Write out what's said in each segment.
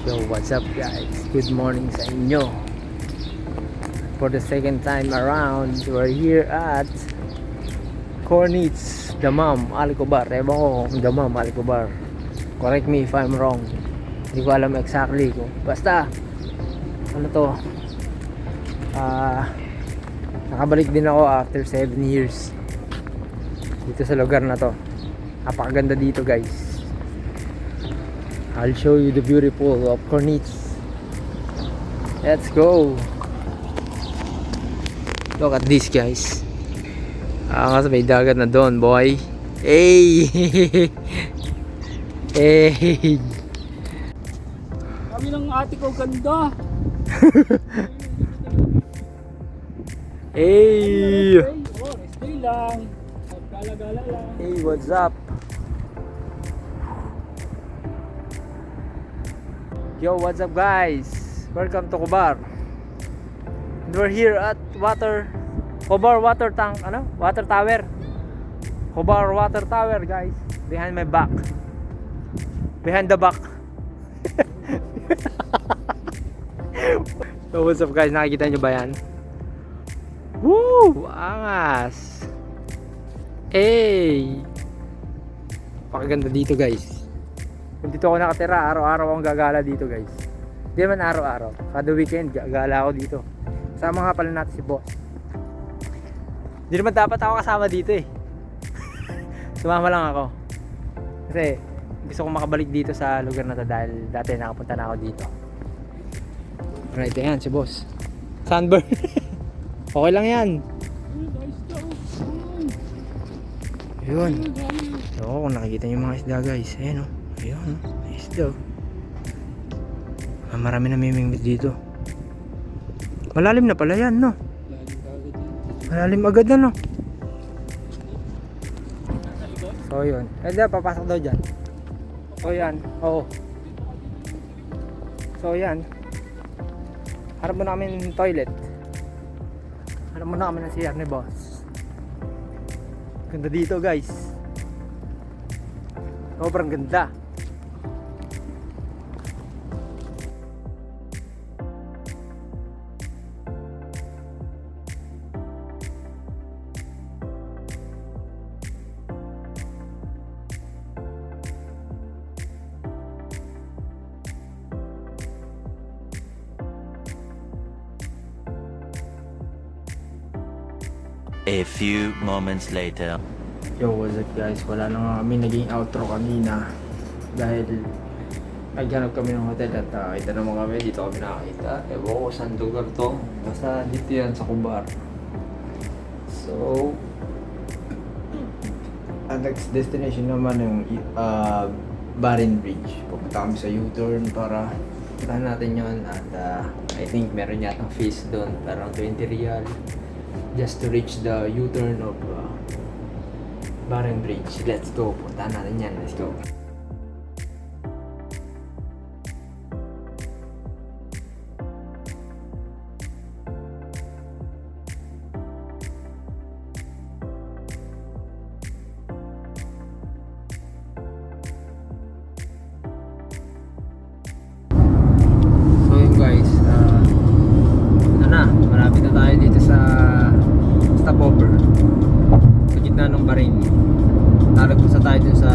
Yo, what's up guys? Good morning sa inyo. For the second time around, we're here at Cornets, Damam, Alcobar. Ewan ko kung Damam, Alcobar. Correct me if I'm wrong. Hindi ko alam exactly ko. Basta, ano to? Nakabalik din ako after 7 years dito sa lugar na to. Napakaganda dito guys. I'll show you the beautiful of Cornets. Let's go. Look at this guys. Kasi may dagat na doon boy. Hey. Hey. Kami ng ate ko ganda. Hey. Oh, rest day lang. Gala-gala lang. Hey, what's up? Yo, what's up guys? Welcome to Cobar. And we're here at Cobar water tank, water tower. Cobar water tower guys. Behind my back. Behind the back. So what's up guys? Nakikita nyo ba yan? Woo! Angas! Hey! Pakaganda dito guys. Kung dito ako nakatira, araw-araw akong gagala dito guys. Hindi naman araw-araw, kada weekend gagala ako dito. Sama nga pala natin si boss. Hindi naman dapat ako kasama dito eh. Sumama lang ako. Kasi gusto kong makabalik dito sa lugar na to dahil dati nakapunta na ako dito. Right, ayan si boss. Sunburn. Okay lang yan. Yun. So kung nakikita nyo yung mga isda guys, ayan o. Ayun, nice daw. Marami na mimingwit dito. Malalim na pala yan, no? Malalim agad na, no? So, yun. Hindi, papasok daw dyan. So, yan. Oo. So, yan. Harap mo na kami ng toilet. Harap mo na kami ng CR ni boss. Ganda dito, guys. Sobrang ganda. A few moments later. Yo, what's up guys? Wala na nga kami naging outro kanina dahil naghanap kami ng hotel at ito naman kami, dito kami nakakita. Ewan ko saan lugar to, basta dito yan sa Cobar. So ang next destination naman yung Barin Bridge. Pupunta kami sa U-turn para puntahan natin yun at I think meron yatang fees doon, parang 20 real just to reach the U-turn of Barin Bridge. Let's go. Puntahan natin yan. Let's go. So yun guys, malapit na tayo dito sa stopover sa gitna ng Barin. Nalagpas na tayo dun sa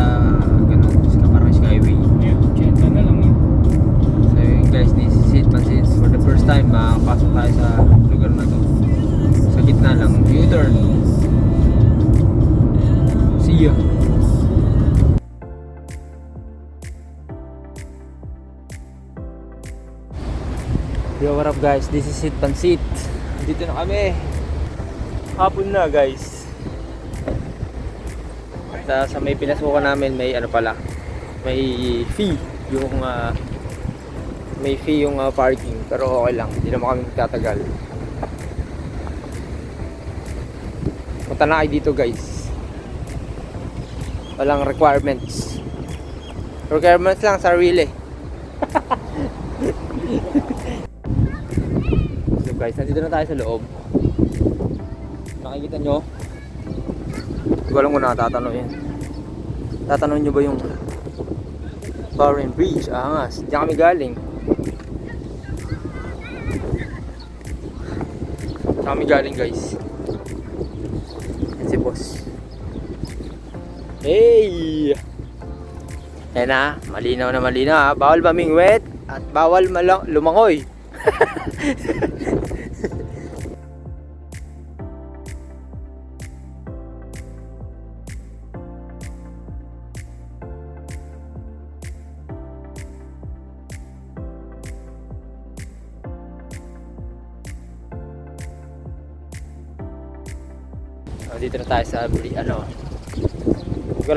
Camarines Skyway. Yeah, chenta na lang yun. So yun guys, this is it. Pansin, for the first time makapasok tayo sa lugar na to. Sa gitna lang, U-turn. See ya. Yo, what up guys? This is it, Pansit. Dito na kami. Hapon na guys. At sa may pinasukan namin may may fee yung parking, pero okay lang, hindi naman kami magtatagal. Punta na kayo dito guys. Walang requirements lang, sarili. So guys, nandito na tayo sa loob. Nakikita nyo, hindi ko alam kung nakatatanong yan. Tatanong nyo ba yung Barin Bridge? Angas, diyan kami galing. Saan kami galing guys? Yan si boss. Hey! Yan na, malinaw na malinaw ha. Bawal mamingwit at bawal lumangoy. Dito na tayo sa ano, hindi ko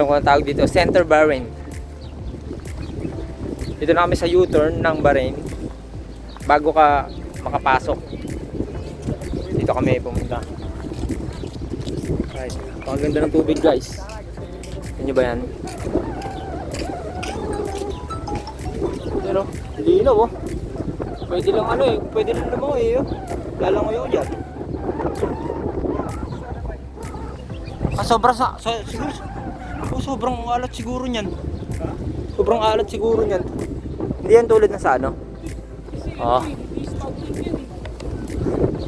alam kung anong tawag dito, Center Bahrain. Dito na kami sa U-turn ng Bahrain bago ka makapasok. Dito kami pumunta. Right. Ang ganda ng tubig guys. Tignan nyo ba yan? Pero hindi na oh. Pwede lang ano eh, pwede lang naman eh. Lalangoy ako dyan. Siguro, sobrang alat siguro niyan. Sobrang alat siguro niyan. Hindi yan tulad na sa ano. Oh. Hindi stagnant yan eh.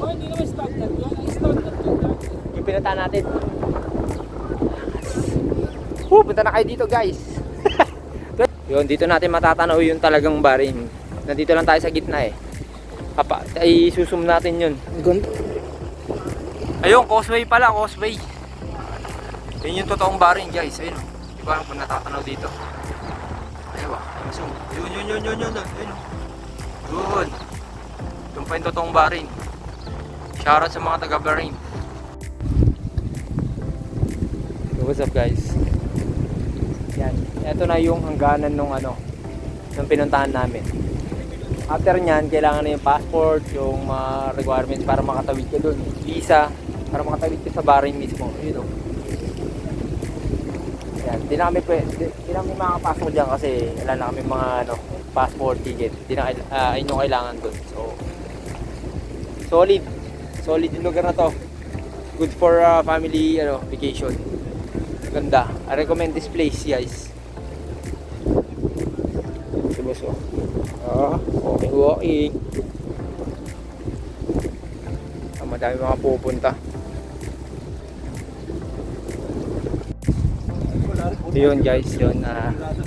Oh, hindi naman stagnant yan. Ang stagnant yan. Yung pinuntahan natin. Punta na kayo dito guys. Yun, dito natin matatanaw yung talagang Bahrain. Nandito lang tayo sa gitna eh. Ay susum natin yun. Ayun, causeway pala, causeway. Yun yung totoong Bahrain guys. Ayun o. Di ba kung natatanaw dito? Ayun ba? Yun. Ayun o. Yun. Yun pa yung totoong Bahrain. Shoutout sa mga taga Bahrain. So what's up guys? Yan. Ito na yung hangganan nung ano, nung pinuntahan namin. After nyan, kailangan na yung passport, yung mga requirements para makatawid ka dun. Visa, para makatawid ka sa Bahrain mismo. Ayun o. Yan, di na kami makakapasok dyan kasi wala na kami mga ano, passport ticket. Ayun yung kailangan dun. So, solid yung lugar na to. Good for family vacation. Ganda. I recommend this place guys. Si boss oh. Walking. Madami mga pupunta. Yun guys, yun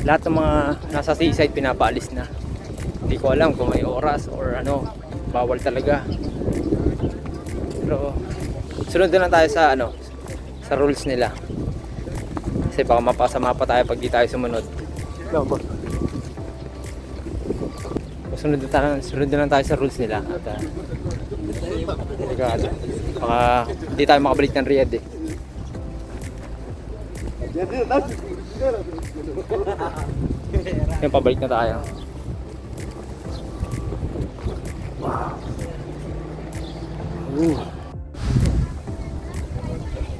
lahat ng mga nasa seaside pinapaalis na. Hindi ko alam kung may oras or ano, bawal talaga. Pero sunod na lang tayo sa ano, sa rules nila. Kasi baka mapasama pa tayo pag di tayo sumunod. Sunod na lang tayo sa rules nila. At delikado. Baka hindi tayo makabalik ng Riyadh eh. Yan, pabalik na tayo. Wow.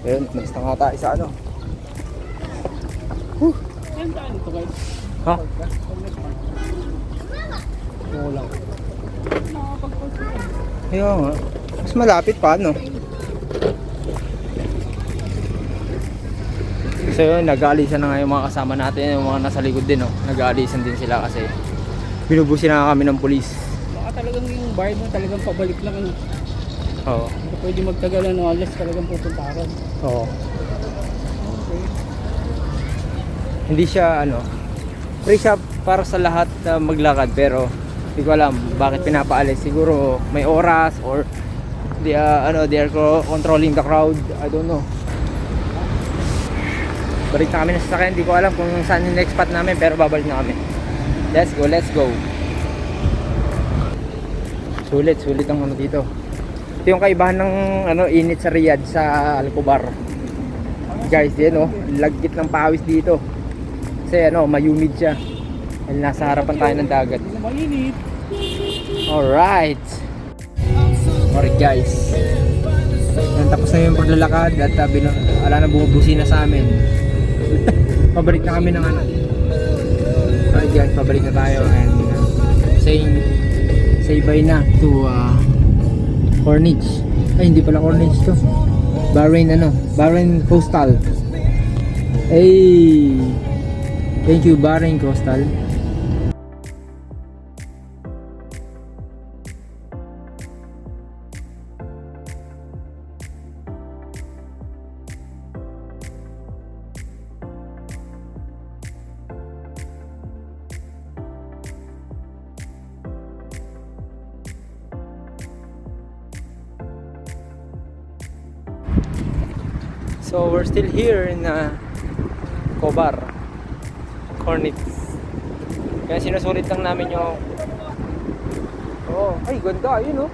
Ayun, basta nga tayo sa ano. Yan daan ito guys. Ha? Wala. Nakakapagpagpag. Ayun nga. Mas malapit pa ano. So yun, nag-aalisan na nga yung mga kasama natin, yung mga nasa likod din, oh. Nag-aalisan din sila kasi binubusin na kami ng pulis. Baka talagang yung bar mo talagang pabalik lang. Ano. Oo. Hindi pwede magtagalan no, unless talagang pupuntahan. Oo. Okay. Hindi siya ano, free siya para sa lahat maglakad, pero hindi ko alam bakit pinapaalis. Siguro may oras or they are controlling the crowd. I don't know. Balik na kami na sasakyan. Hindi ko alam kung saan yung next spot namin, pero babalik na kami. Let's go. Sulit ang ano dito. Ito yung kaibahan ng ano, init sa Riyadh sa Al-Kubar. Guys, yan oh, lagkit ng pawis dito. Kasi ano, mayumid siya. Dahil nasa harapan tayo ng dagat. Hindi na mainit. Alright guys. Yan, tapos na yung paglalakad at wala na bumubusi na sa amin. Pabalik na kami ng ano. Alright guys, pabalik na tayo and say bye na to Corniche. Ay, hindi pala Corniche to. Bahrain Coastal. Hey, thank you Bahrain Coastal. So we're still here in Cobar, Cornets. Kaya sinusulit lang namin yung ay ganda, yun oh.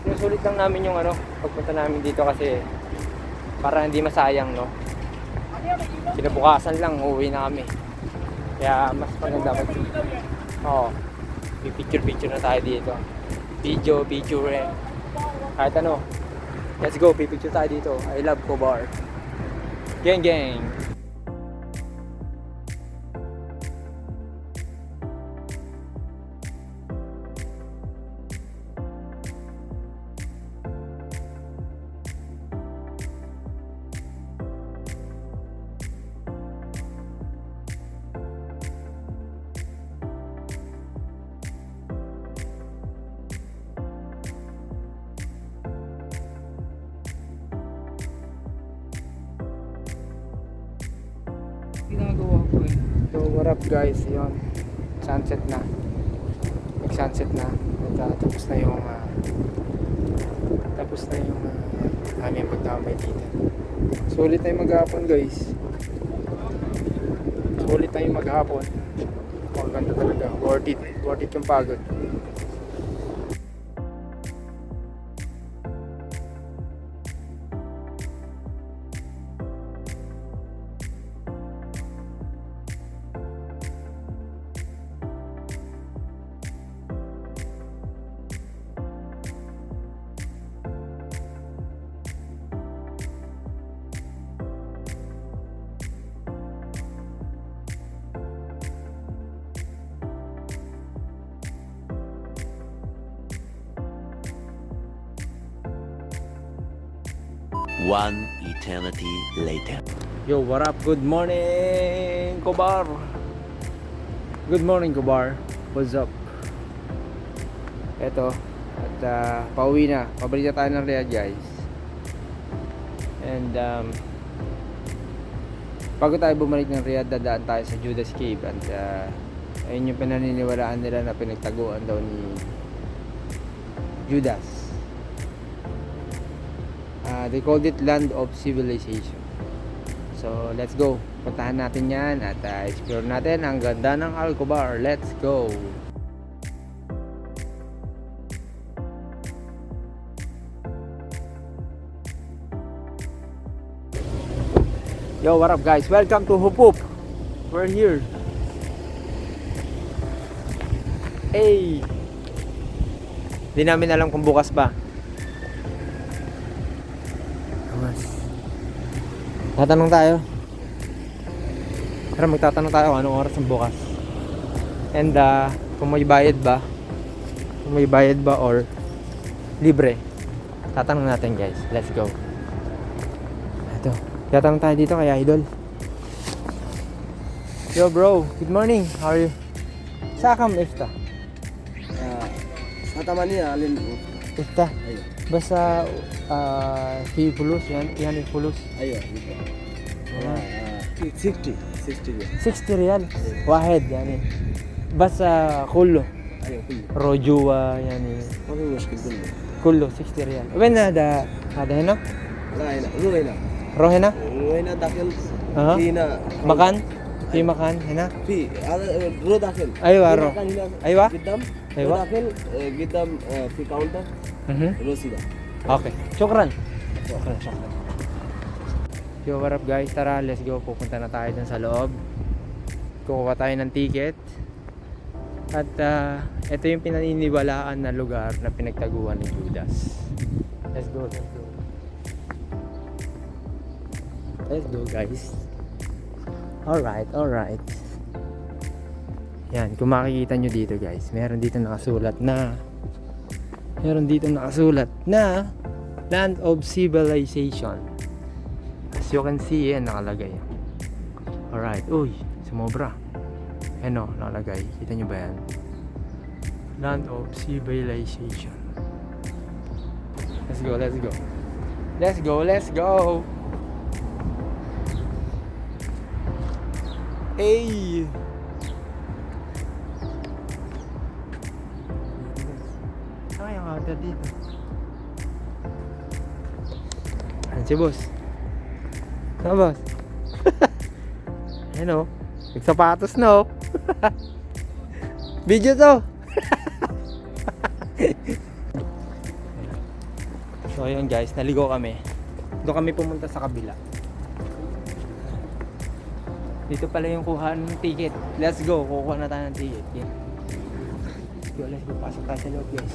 Sinusulit lang namin yung pagpunta namin dito kasi para hindi masayang, no. Kinabukasan lang uuwi na kami. Kaya mas maganda picture na tayo dito. Video kahit ano. Let's go, picture tayo dito. I love Cobar. Gang. Ginagawa ko eh. So what up guys, yun, sunset na, nag-sunset na at tapos na yung aming pagtambay dito. Sulit na yung maghapon guys, sulit na yung maghapon. Ang ganda talaga, worth it yung pagod. One eternity later. Yo, what up? Good morning, Cobar. Good morning, Cobar. What's up? Eto, at pauwi na. Pabalik na tayo ng Riyadh, guys. And bago tayo bumalik ng Riyadh, dadaan tayo sa Judas Cave. At ayun yung pinaniniwalaan nila na pinagtaguan daw ni Judas. They called it Land of Civilization. So let's go, puntahan natin yan at explore natin ang ganda ng Al-Cobar. Let's go. Yo, what up guys, welcome to Hupop. We're here. Hey, di namin alam kung bukas ba. Tatanong tayo. Tara, magtatanong tayo kung anong oras ang bukas. And kung may bayad ba. Kung may bayad ba or libre. Tatanong natin guys. Let's go. Ito. Tatanong tayo dito kay Idol. Yo bro, good morning. How are you? Sakam ifta. Sa Tamania alin Ifta. ayo. Basta في فلوس يعني فلوس ايوه 60 60 ريال واحد يعني بس كله ايوه كله رجوة يعني ما في مشكله كله 60 ريال وين هذا هنا لا هنا روح هنا وهنا داخل أها. في هنا مكان في مكان هنا في هذا رو داخل ايوه في رو مكان هنا ايوه قدام أيوة. رو داخل قدام في كاونتر رو سيدا Okay, shukran. Yo, what up guys? Tara, let's go. Pupunta na tayo dun sa loob. Kukuha tayo ng ticket. At ito yung pinaniniwalaan na lugar na pinagtaguan ni Judas. Let's go. Let's go guys. Alright. Yan, kung makikita nyo dito guys, meron dito nakasulat na Land of Civilization. As you can see, nakalagay. Alright, uy, sumobra. Nakalagay. Kita nyo ba yan? Land of Civilization. Let's go. Hey! Ay, ang aga dito. Ayan si boss. Ha, boss? Ayan o. Nagsapatos na o. Video to. So ayun guys, naligo kami. Doon kami pumunta sa kabila. Dito pala yung kuha ng ticket. Let's go, kukuha na tayo ng ticket. Yeah. Let's go, pasok tayo sa loob guys.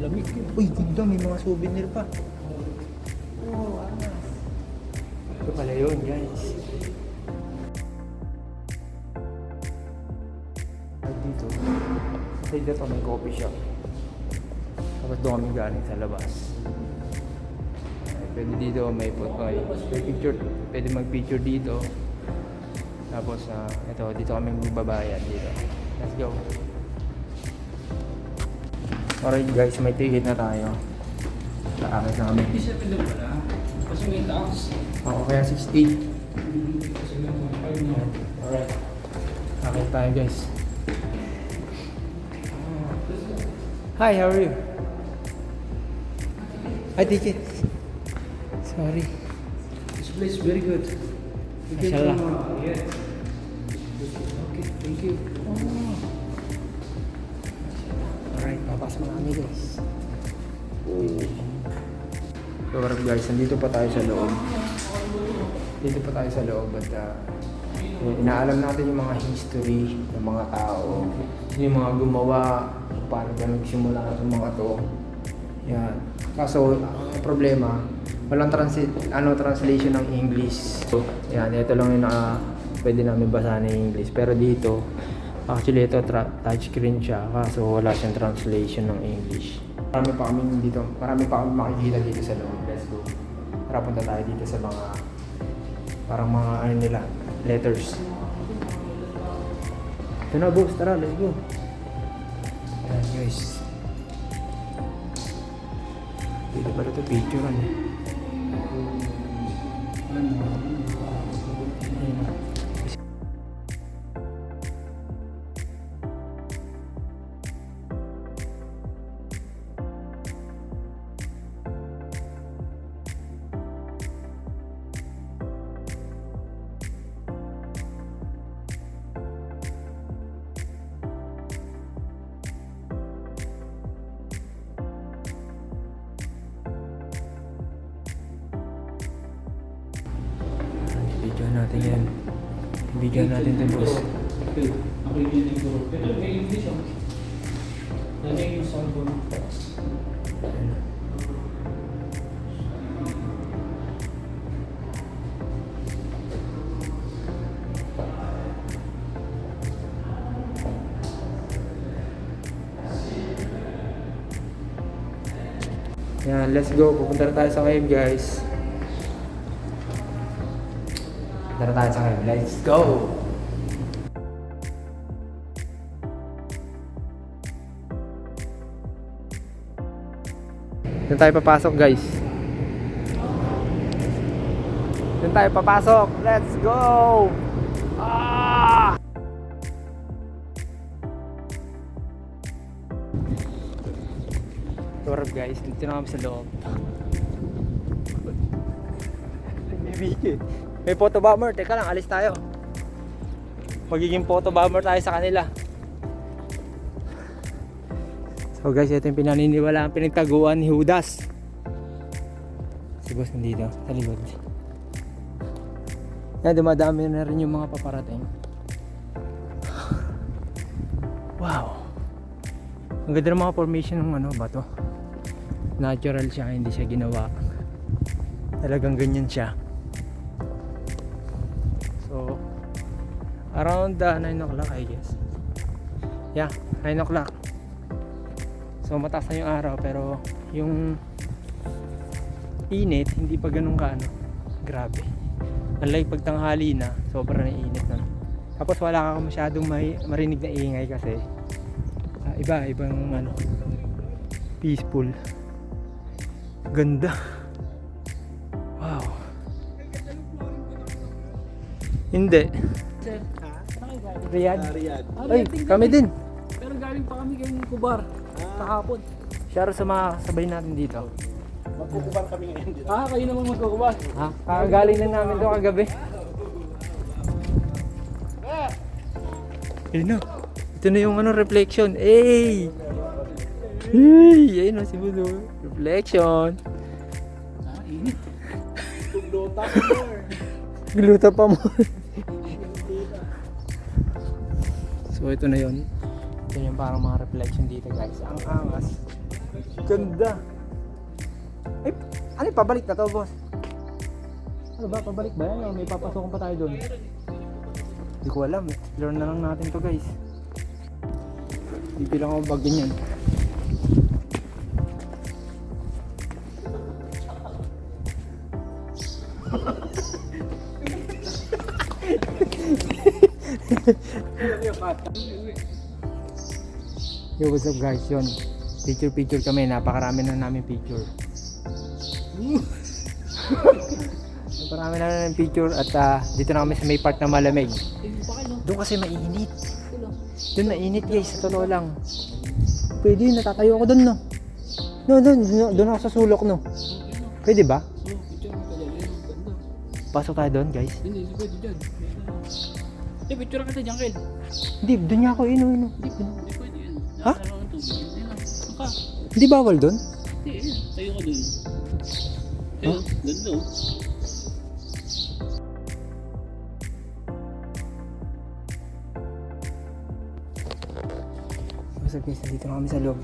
Lamig yun. Uy, ganda, may mga souvenir pa. Oh, angas. Ito pala yun guys. At dito, sa dito may coffee shop. Tapos doon kami galing sa labas. Pwede dito may picture, pwede mag-picture dito. Tapos ito dito kami magbabayad dito. Let's go. Alright guys, may ticket na tayo. Taakit na kami. 57 lang pala. Kasi may tax. Oo, kaya 60. Kasi may 1.5 na. Alright. Akit tayo guys. Hi, how are you? Hi, ticket. Sorry. This place is very good. Mashallah. Yeah. Okay, thank you. Alright, papasok na kami guys. So what up guys, nandito pa tayo sa loob. Dito pa tayo sa loob at inaalam natin yung mga history ng mga tao. Yung mga gumawa, paano ba nagsimula ng mga to. Yan. Kaso, ang problema, walang translation ng English. So, yan, ito lang yung pwede namin basahin ng English. Pero dito, actually ito touchscreen siya, kaso wala siyang translation ng English. Marami pa kami makikita dito sa loob. Let's go. Tara, punta tayo dito sa mga parang mga ano nila, letters. Ito na boss, tara, let's go. Ayan guys. Dito pala ito picturean eh. Bigyan natin yan. Bigyan natin ito boss. Okay. Okay, yun yung group. Ito, may English ako. Nalagay yung cellphone. Yan, let's go. Pupunta na tayo sa cave guys. Tara tayo sa cave. Let's go! Doon tayo papasok guys. Doon tayo papasok. Let's go! Ah! What's up guys? Dito na kami sa loob. May photo bomber. Teka lang, alis tayo. Magiging photo bomber tayo sa kanila. So guys, ito yung pinaniniwala ang pinagtaguan ni Judas. Si boss nandito, sa likod. Yan, dumadami na rin yung mga paparating. Wow! Ang ganda ng mga formation ng bato. Natural siya, hindi siya ginawa. Talagang ganyan siya. So, around 9 o'clock I guess. Yeah, 9 o'clock. So mataas na yung araw pero yung init hindi pa ganun kaano. Grabe. Unlike pag tanghali na, sobrang init na. Tapos wala ka masyadong marinig na ingay kasi ibang peaceful. Ganda. Wow. Hindi. Sir, saan kayo galing? Riyadh. Riyadh. Ay, kami din. Pero galing pa kami kay Kubar. Kahapon. Shout out sa mga sabay natin dito. Magkukuban kami ngayon dito. Kayo naman magkukuban. Ha? Kakagaling na namin doon kagabi. Ayun na. Ito na yung ano, reflection. Hey! Hey! Ayun na si Budo. Reflection. Init. Tuglota ko more. Gluta pa mo. So ito na yun. Ito yung parang mga reflection dito guys. Ang angas. Ganda. Ay, ano yung pabalik na to boss? Ano ba? Pabalik ba yan? O may papasokan pa tayo doon? Hindi ko alam. Explore na lang natin to guys. Bibilang ako bag ganyan. Yo, what's up guys? Yun. Picture kami. Napakarami na namin picture. Napakarami na namin picture at dito na kami sa may part na malamig. Doon kasi mainit. Doon mainit guys, sa totoo lang. Pwede yun, natatayo ako doon no. Doon ako sa sulok no. Pwede ba? Picture mo ka dyan. Ganda. Pasok tayo doon guys. Hindi pwede dyan. Picture kita dyan, Kel. Hindi, doon niya ako ino. Hindi pwede yun. Ha? Nasa ang tubig. Hindi na. Saka. Hindi bawal doon? Hindi, tayo ka dun. Tayo, ganda oh. Basta guys, dito na kami sa loob.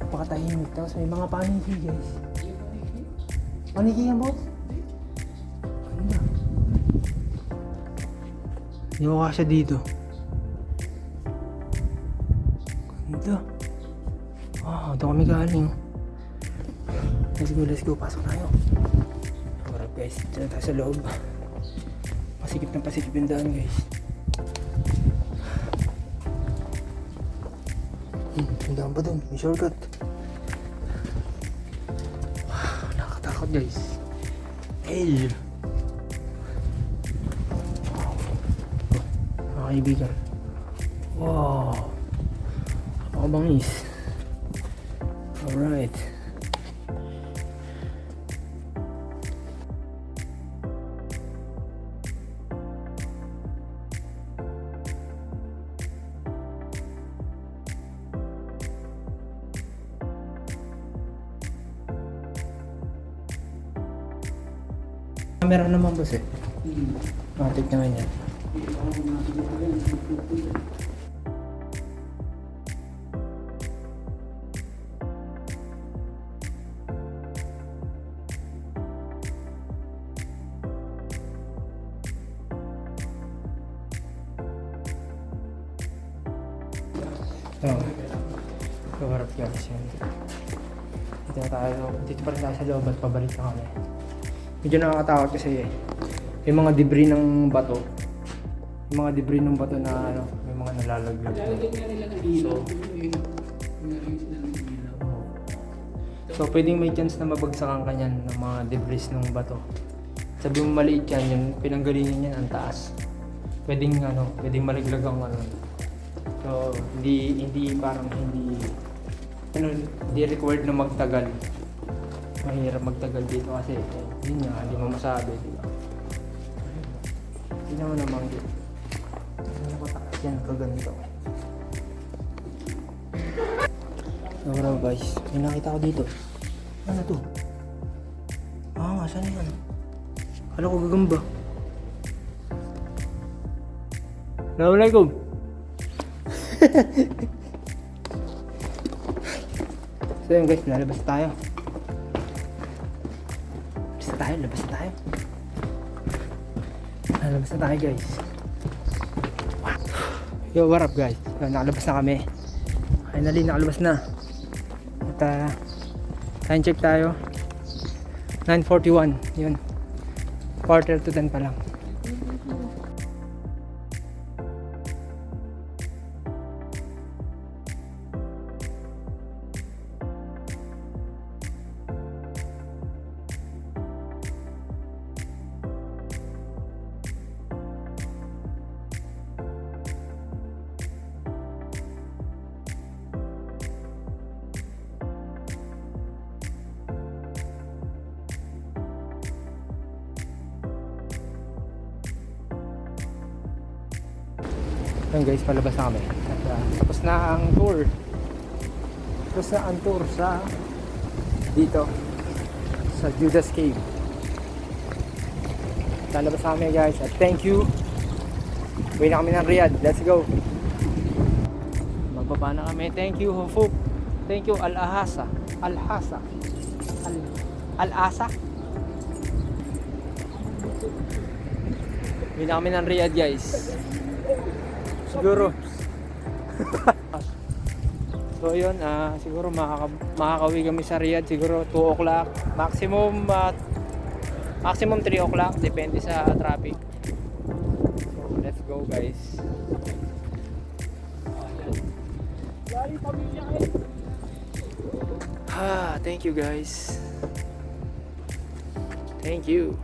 Napakatahimik. Tapos may mga paniki guys. Paniki yan boss? Ano ba? Hindi ko kasya dito. Ganda. Wow, ito kami galing. Let's go. Pasok tayo. Alright guys, dito na tayo sa loob. Pasikip ng pasikip yung daan guys. Ang daan pa dun, may shortcut. Wow, nakakatakot guys. Hey! Wow. Mga kaibigan. Wow! Napakabangis. Alright. Camera naman boss eh. Matik naman yan. Kawarap guys yun. Dito pa rin tayo sa loob at pabalik na kami. Medyo nakakatakot kasi may mga debris ng bato. May mga debris ng bato na ano, may mga nalalaglag. Lalagyan nga nila ng ilaw. Nalagyan sila ng ilaw. So pwedeng may chance na mabagsakan ka niyan ng mga debris ng bato. Sabi mo maliit yan, yung pinanggalingan yan ang taas. Pwedeng malaglag ang ano. So hindi required na magtagal. Mahirap magtagal dito kasi yun nga, hindi mo masabi, di ba? Tignan mo naman dito. Ano ko taas yan, kaganito. Sobra guys, may nakita ko dito. Ano to? Saan yan? Kala ko gagamba. Assalamualaikum. So yun guys, lalabas tayo. Labas na tayo guys. Yo, what up guys? Nakalabas na kami. Finally, nakalabas na. At time check tayo. 9:41. Yun. Quarter to 10 pa lang. Yun guys, palabas na kami. At tapos na ang tour. Tapos na ang tour sa dito sa Judas Cave. Lalabas na kami guys at thank you. Uwi na kami ng Riyadh. Let's go. Magbaba na kami. Thank you Hufuk. Thank you Al-Ahasa. Al-Hasa. Al-Asa. Uwi na kami ng Riyadh guys. Siguro so yun, siguro makakauwi kami sa Riyadh siguro 2 o'clock maximum, maximum 3 o'clock depende sa traffic. So let's go guys. Thank you guys, thank you.